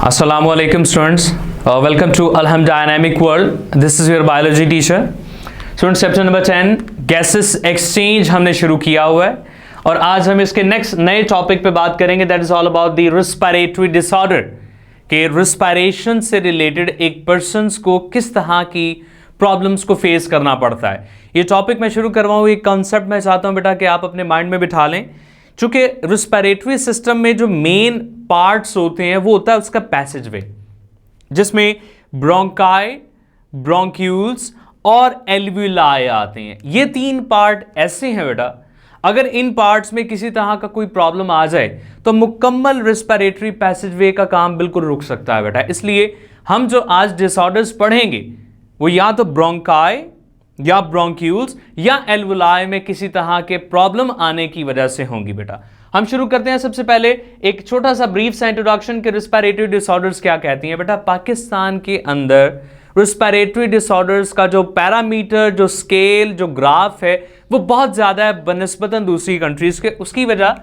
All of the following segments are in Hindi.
Assalamu alaikum students. Welcome to Alham Dynamic World. This is your biology teacher. Students, chapter number 10 gases exchange हमने शुरू किया हुआ है और आज हम इसके नेक्स्ट नए टॉपिक पे बात करेंगे. That is all about the respiratory disorder के रेस्पिरेशन से रिलेटेड एक पर्सन को किस तरह की प्रॉब्लम्स को फेस करना पड़ता है. ये टॉपिक मैं शुरू करवाऊँ, एक कॉन्सेप्ट मैं चाहता हूँ बेटा कि आप अपने माइंड में बिठा लें. चूंकि रेस्पिरेटरी सिस्टम में जो मेन पार्ट्स होते हैं वो होता है उसका पैसेजवे, जिसमें ब्रोंकाई, ब्रोंक्यूल्स और एल्वुलाई आते हैं. ये तीन पार्ट ऐसे हैं बेटा, अगर इन पार्ट्स में किसी तरह का कोई प्रॉब्लम आ जाए तो मुकम्मल रेस्पिरेटरी पैसेजवे का काम बिल्कुल रुक सकता है बेटा. इसलिए हम जो आज डिसऑर्डर्स पढ़ेंगे वो या तो ब्रोंकाई या ब्रोंक्यूल्स या एल्वुलाई में किसी तरह के प्रॉब्लम आने की वजह से होंगी बेटा. हम शुरू करते हैं. सबसे पहले एक छोटा सा ब्रीफ सा इंट्रोडक्शन के रेस्पिरेटरी डिसऑर्डर्स क्या कहती हैं बेटा. पाकिस्तान के अंदर रेस्पिरेटरी डिसऑर्डर्स का जो पैरामीटर, जो स्केल, जो ग्राफ है वो बहुत ज्यादा है बनिस्बतन दूसरी कंट्रीज के. उसकी वजह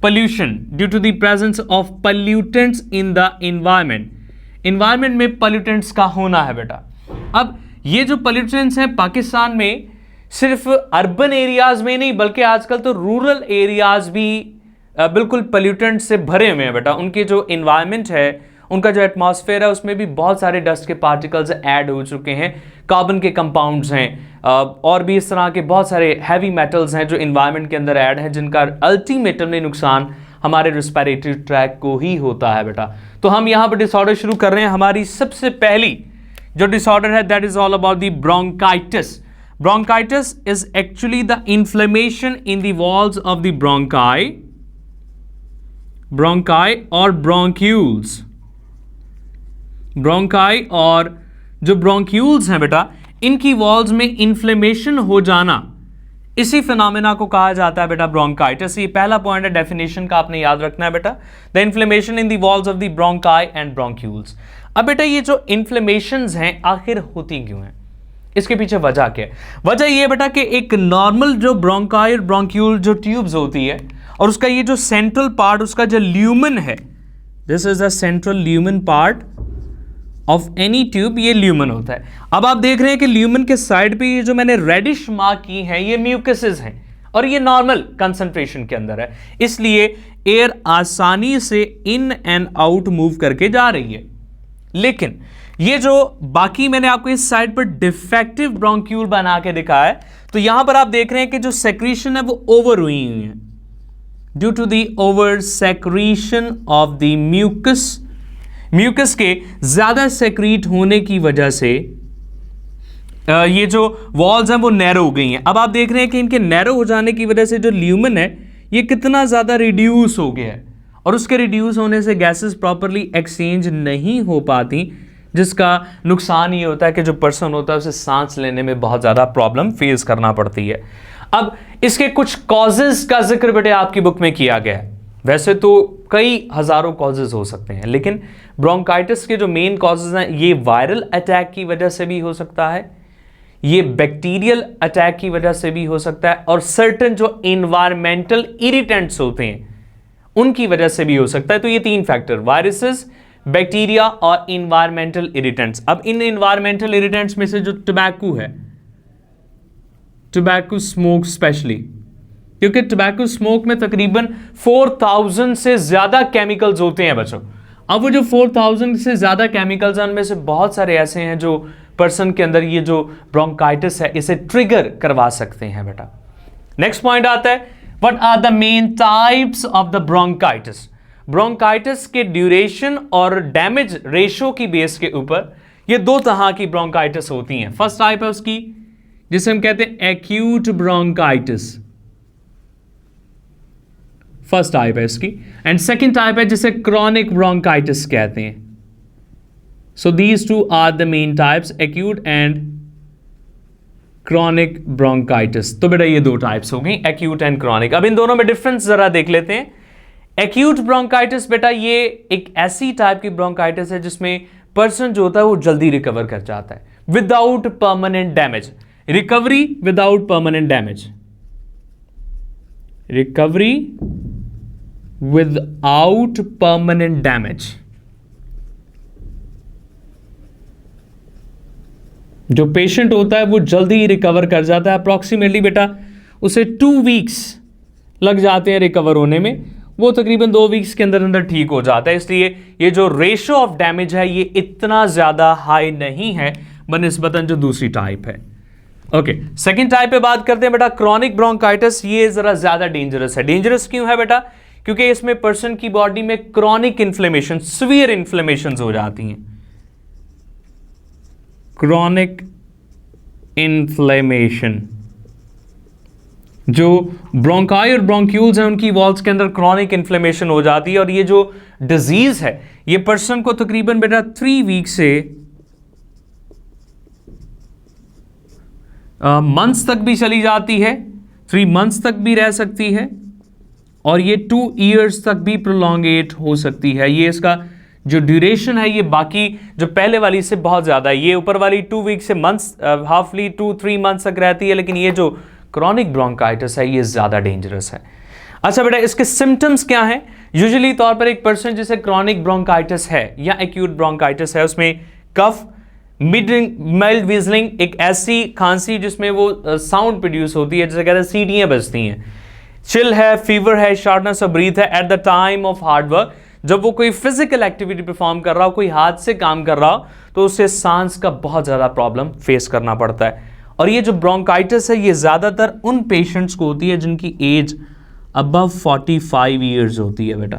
pollution, due to the presence of pollutants in the environment. Environment में पोल्यूटेंट्स का होना है बेटा. अब ये जो पोल्यूटेंट्स हैं पाकिस्तान में सिर्फ अर्बन एरियाज में नहीं बल्कि आजकल तो रूरल एरियाज भी बिल्कुल पोल्यूटेंट से भरे हुए हैं बेटा. उनके जो एनवायरनमेंट है, उनका जो एटमॉस्फेयर है, उसमें भी बहुत सारे डस्ट के पार्टिकल्स ऐड हो चुके हैं, कार्बन के कंपाउंड्स हैं और भी इस तरह के बहुत सारे हैवी मेटल्स हैं जो एनवायरनमेंट के अंदर ऐड हैं, जिनका अल्टीमेटली नुकसान हमारे रेस्पिरेटरी ट्रैक को ही होता है बेटा. तो हम यहाँ पर डिसऑर्डर शुरू कर रहे हैं. हमारी सबसे पहली जो डिसऑर्डर है that is all about the bronchitis. Bronchitis is actually the inflammation in the walls of the bronchi और ब्रोंक्यूल्स. ब्रोंकाई और जो ब्रोंक्यूल्स हैं बेटा, इनकी वॉल्स में इन्फ्लेमेशन हो जाना, इसी फिनोमेना को कहा जाता है बेटा ब्रोंकाइटिस. ये पहला पॉइंट है डेफिनेशन का, आपने याद रखना है बेटा. The inflammation in the walls of the bronchi and bronchioles. अब बेटा ये जो इन्फ्लेमेशंस हैं आखिर होती क्यों हैं, इसके पीछे वजह क्या है? वजह ये बेटा कि एक नॉर्मल जो ब्रोंकाई और ब्रोंक्यूल जो ट्यूब्स होती है और उसका ये जो सेंट्रल पार्ट, उसका जो ल्यूमन है, this is the central lumen part of any tube, ये ल्यूमन होता है. अब आप देख रहे हैं कि ल्यूमन के साइड पे ये जो मैंने रेडिश मार्क की हैं ये म्यूकसेस हैं और ये नॉर्मल कंसंट्रेशन के अंदर है, इसलिए एयर आसानी से इन एंड आउट मूव करके जा रही है. लेकिन ये जो बाकी मैंने आपको इस साइड पर डिफेक्टिव ब्रोंक्यूल बना के दिखाया है, तो यहां पर आप देख रहे हैं कि जो सेक्रीशन है वो ओवर हुई है due to the over secretion of the mucus. Mucus के ज्यादा सेक्रीट होने की वजह से ये जो वॉल्स हैं वो नैरो हो गई हैं. अब आप देख रहे हैं कि इनके नैरो हो जाने की वजह से जो ल्यूमन है ये कितना ज्यादा रिड्यूस हो गया है और उसके रिड्यूस होने से गैसेस प्रॉपरली एक्सचेंज नहीं हो पाती, जिसका नुकसान ये होता है कि जो पर्सन होता है उसे सांस लेने में बहुत ज़्यादा प्रॉब्लम फेस करना पड़ती है. अब इसके कुछ कॉजेज का जिक्र बेटे आपकी बुक में किया गया है. वैसे तो कई हज़ारों कॉजेज हो सकते हैं, लेकिन ब्रोंकाइटिस के जो मेन कॉजेज हैं ये वायरल अटैक की वजह से भी हो सकता है, ये बैक्टीरियल अटैक की वजह से भी हो सकता है और सर्टेन जो इन्वायरमेंटल इरिटेंट्स होते हैं उनकी वजह से भी हो सकता है. तो ये तीन फैक्टर, वायरसेस, बैक्टीरिया और इन्वायरमेंटल इरिटेंट्स. अब इन इन्वायरमेंटल इरिटेंट्स में से जो टबैको है, टबैको स्मोक स्पेशली, क्योंकि टबैको स्मोक में तकरीबन 4000 से ज्यादा केमिकल्स होते हैं बच्चों. अब वो जो 4000 से ज्यादा केमिकल्स हैं उनमें से बहुत सारे ऐसे हैं जो पर्सन के अंदर ये जो ब्रोंकाइटिस है इसे ट्रिगर करवा सकते हैं बेटा. नेक्स्ट पॉइंट आता है, What are the main types of the bronchitis? Bronchitis के ड्यूरेशन और डैमेज रेशो की बेस के ऊपर ये दो तरह की ब्रोंकाइटिस होती हैं. फर्स्ट टाइप है उसकी जिसे हम कहते हैं एक्यूट ब्रोंकाइटिस, फर्स्ट टाइप है इसकी. एंड सेकेंड टाइप है जिसे क्रॉनिक ब्रोंकाइटिस कहते हैं. So these two are the main types, acute and chronic bronchitis. तो बेटा ये दो टाइप्स हो गई, एक्यूट एंड क्रॉनिक. अब इन दोनों में डिफरेंस जरा देख लेते हैं. एक्यूट ब्रोंकाइटिस बेटा ये एक ऐसी टाइप की ब्रोंकाइटिस है जिसमें पर्सन जो होता है वो जल्दी रिकवर कर जाता है without permanent damage. Recovery without permanent damage, recovery without permanent damage. जो पेशेंट होता है वो जल्दी ही रिकवर कर जाता है, अप्रॉक्सीमेटली बेटा उसे 2 वीक्स लग जाते हैं रिकवर होने में, वो तकरीबन 2 वीक्स के अंदर अंदर ठीक हो जाता है। इसलिए ये जो रेशो ऑफ डैमेज है ये इतना ज़्यादा हाई नहीं है बनिस्बतन जो दूसरी टाइप है। ओके, सेकेंड टाइप पे बात करते हैं बेटा, क्रॉनिक ब्रोंकाइटिस। ये ज़रा ज़्यादा डेंजरस है। डेंजरस क्यों है बेटा? क्योंकि इसमें पर्सन की बॉडी में क्रॉनिक इन्फ्लेमेशन, सीवियर इन्फ्लेमेशन हो जाती हैं। क्रॉनिक इन्फ्लेमेशन, जो ब्रोंकाई और ब्रोंक्यूल्स हैं उनकी वॉल्स के अंदर क्रॉनिक इन्फ्लेमेशन हो जाती है। और ये जो डिजीज है ये पर्सन को तकरीबन बेटा 3 वीक से मंथ्स तक भी चली जाती है, 3 मंथ्स तक भी रह सकती है, और ये 2 ईयर्स तक भी प्रोलॉन्गेट हो सकती है। ये इसका जो ड्यूरेशन है ये बाकी जो पहले वाली से बहुत ज़्यादा है। ये ऊपर वाली 2 वीक से मंथ्स, हाफली 2-3 मंथ्स तक रहती है, लेकिन ये जो क्रॉनिक ब्रोंकाइटिस है ये ज़्यादा डेंजरस है। अच्छा बेटा, इसके सिम्टम्स क्या हैं? यूजुअली तौर पर एक पर्सन जिसे क्रॉनिक ब्रोंकाइटिस है या एक्यूट ब्रोंकाइटिस है उसमें कफ, माइल्ड विजलिंग, एक ऐसी खांसी जिसमें वो साउंड प्रोड्यूस होती है जैसे कहते हैं सीटियाँ बजती हैं, चिल है, फीवर है, शॉर्टनेस ऑफ ब्रीथ है at the time of hard work. जब वो कोई फिजिकल एक्टिविटी परफॉर्म कर रहा हो, कोई हाथ से काम कर रहा हो, तो उसे सांस का बहुत ज़्यादा प्रॉब्लम फेस करना पड़ता है। और ये जो ब्रोंकाइटिस है ये ज़्यादातर उन पेशेंट्स को होती है जिनकी एज अबव 45 ईयर्स होती है बेटा।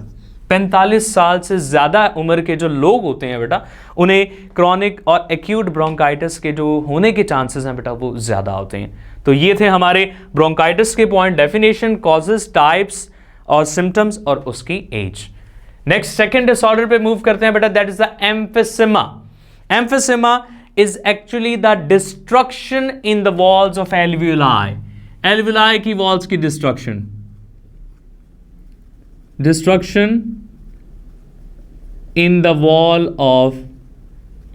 45 साल से ज़्यादा उम्र के जो लोग होते हैं बेटा, उन्हें क्रॉनिक और एक्यूट ब्रोंकाइटिस के जो होने के चांसेस हैं बेटा वो ज़्यादा होते हैं। तो ये थे हमारे ब्रोंकाइटिस के पॉइंट, डेफिनेशन, कॉजेस, टाइप्स और सिम्टम्स और उसकी एज। नेक्स्ट सेकेंड डिसऑर्डर पे मूव करते हैं बेटा, that is the emphysema. Emphysema is actually the destruction in the walls of alveoli. Alveoli की walls की destruction in the wall of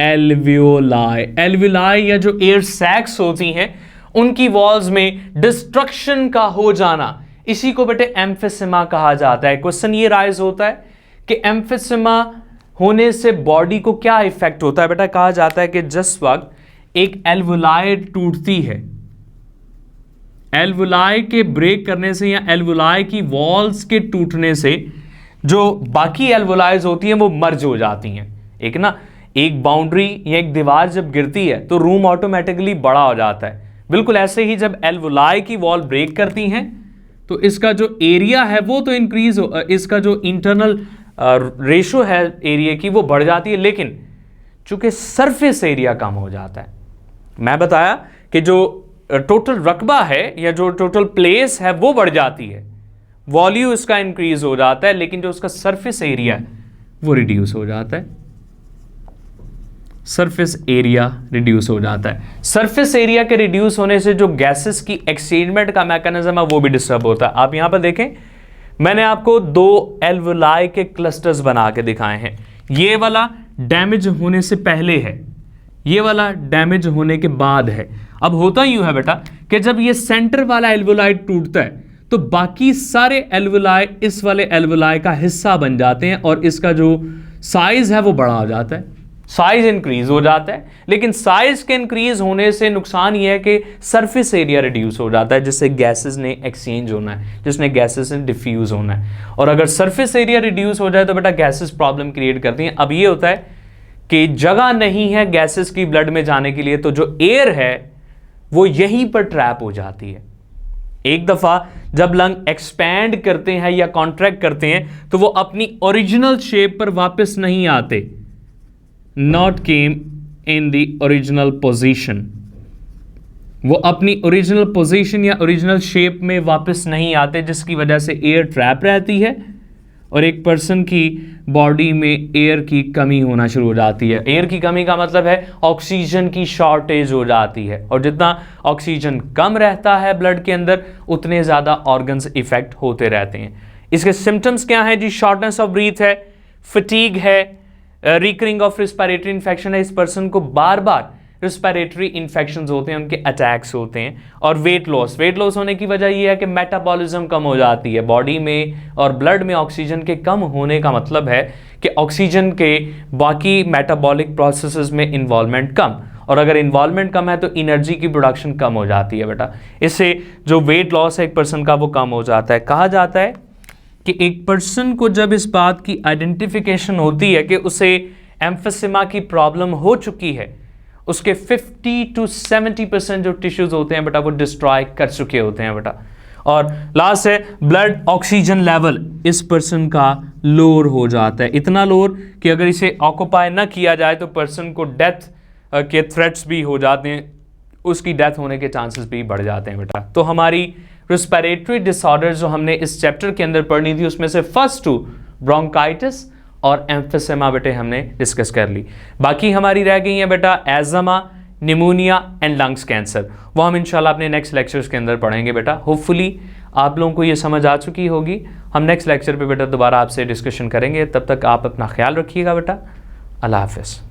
alveoli. alveoli या जो air sacs होती हैं उनकी walls में destruction का हो जाना, इसी को बेटे एम्फिसेमा कहा जाता है। क्वेश्चन ये राइज होता है कि एम्फिसेमा होने से बॉडी को क्या इफेक्ट होता है बेटा? कहा जाता है कि जिस वक्त एक एल्वुलाई टूटती है, एल्वुलाई के ब्रेक करने से या एल्वुलाई की वॉल्स के टूटने से जो बाकी एल्वुलाइज होती हैं वो मर्ज हो जाती हैं। एक बाउंड्री या एक दीवार जब गिरती है तो रूम ऑटोमेटिकली बड़ा हो जाता है। बिल्कुल ऐसे ही जब एल्वुलाई की वॉल ब्रेक करती हैं तो इसका जो एरिया है वो तो इंक्रीज हो, इसका जो इंटरनल रेशो है एरिया की वो बढ़ जाती है, लेकिन चूंकि सरफेस एरिया कम हो जाता है। मैं बताया कि जो टोटल रकबा है या जो टोटल प्लेस है वो बढ़ जाती है, वॉल्यूम इसका इंक्रीज हो जाता है, लेकिन जो उसका सरफेस एरिया है वो रिड्यूस हो जाता है। सरफेस एरिया रिड्यूस हो जाता है। सरफेस एरिया के रिड्यूस होने से जो गैसेस की एक्सचेंजमेंट का मैकेनिज्म है वो भी डिस्टर्ब होता है। आप यहां पर देखें, मैंने आपको 2 एल्वुलाई के क्लस्टर्स बना के दिखाए हैं। ये वाला डैमेज होने से पहले है, ये वाला डैमेज होने के बाद है। अब होता यूं है बेटा कि जब ये सेंटर वाला एल्वुलाई टूटता है तो बाकी सारे एल्वुलाई इस वाले एल्वुलाई का हिस्सा बन जाते हैं और इसका जो साइज है वो बड़ा हो जाता है, साइज इंक्रीज हो जाता है। लेकिन साइज के इंक्रीज होने से नुकसान ये है कि सरफेस एरिया रिड्यूस हो जाता है, जिससे गैसेस ने एक्सचेंज होना है, जिसने गैसेस ने डिफ्यूज होना है। और अगर सरफेस एरिया रिड्यूस हो जाए तो बेटा गैसेस प्रॉब्लम क्रिएट करती हैं। अब ये होता है कि जगह नहीं है गैसेस की ब्लड में जाने के लिए, तो जो एयर है वो यहीं पर ट्रैप हो जाती है। एक दफा जब लंग एक्सपैंड करते हैं या कॉन्ट्रैक्ट करते हैं तो वो अपनी ओरिजिनल शेप पर वापस नहीं आते, not came in the original position. वो अपनी ओरिजिनल पोजीशन या ओरिजिनल शेप में वापस नहीं आते, जिसकी वजह से एयर ट्रैप रहती है और एक पर्सन की बॉडी में एयर की कमी होना शुरू हो जाती है। एयर की कमी का मतलब है ऑक्सीजन की शॉर्टेज हो जाती है, और जितना ऑक्सीजन कम रहता है ब्लड के अंदर उतने ज़्यादा ऑर्गन्स इफेक्ट होते रहते हैं। इसके सिम्टम्स क्या हैं जी? शॉर्टनेस ऑफ ब्रीथ है, फटीग है, रिकरिंग ऑफ रिस्पिरेटरी इन्फेक्शन है, इस पर्सन को बार बार रिस्पिरेटरी इन्फेक्शंस होते हैं, उनके अटैक्स होते हैं। और वेट लॉस होने की वजह यह है कि मेटाबॉलिज्म कम हो जाती है बॉडी में, और ब्लड में ऑक्सीजन के कम होने का मतलब है कि ऑक्सीजन के बाकी मेटाबॉलिक प्रोसेसेस में इन्वॉल्वमेंट कम। और अगर इन्वॉल्वमेंट कम है तो एनर्जी की प्रोडक्शन कम हो जाती है बेटा। इससे जो वेट लॉस है एक पर्सन का वो कम हो जाता है। कहा जाता है कि एक पर्सन को जब इस बात की आइडेंटिफिकेशन होती है कि उसे एम्फिसेमा की प्रॉब्लम हो चुकी है, उसके 50 to 70% जो टिश्यूज होते हैं बेटा वो डिस्ट्रॉय कर चुके होते हैं बेटा। और लास्ट है ब्लड ऑक्सीजन लेवल इस पर्सन का लोअर हो जाता है, इतना लोअर कि अगर इसे ऑक्यूपाई ना किया जाए तो पर्सन को डेथ के थ्रेट्स भी हो जाते हैं, उसकी डेथ होने के चांसेस भी बढ़ जाते हैं बेटा। तो हमारी रेस्पिरेटरी डिसऑर्डर जो हमने इस चैप्टर के अंदर पढ़नी थी उसमें से फर्स्ट 2 ब्रोंकाइटिस और एम्फिसेमा बेटे हमने डिस्कस कर ली। बाकी हमारी रह गई है बेटा asthma, pneumonia and lungs cancer, वो हम इंशाल्लाह अपने नेक्स्ट लेक्चर्स के अंदर पढ़ेंगे बेटा। होपफुली आप लोगों को ये समझ आ चुकी होगी। हम नेक्स्ट लेक्चर पे बेटा दोबारा आपसे डिस्कशन करेंगे। तब तक आप अपना ख्याल रखिएगा बेटा। अल्लाह हाफिज़।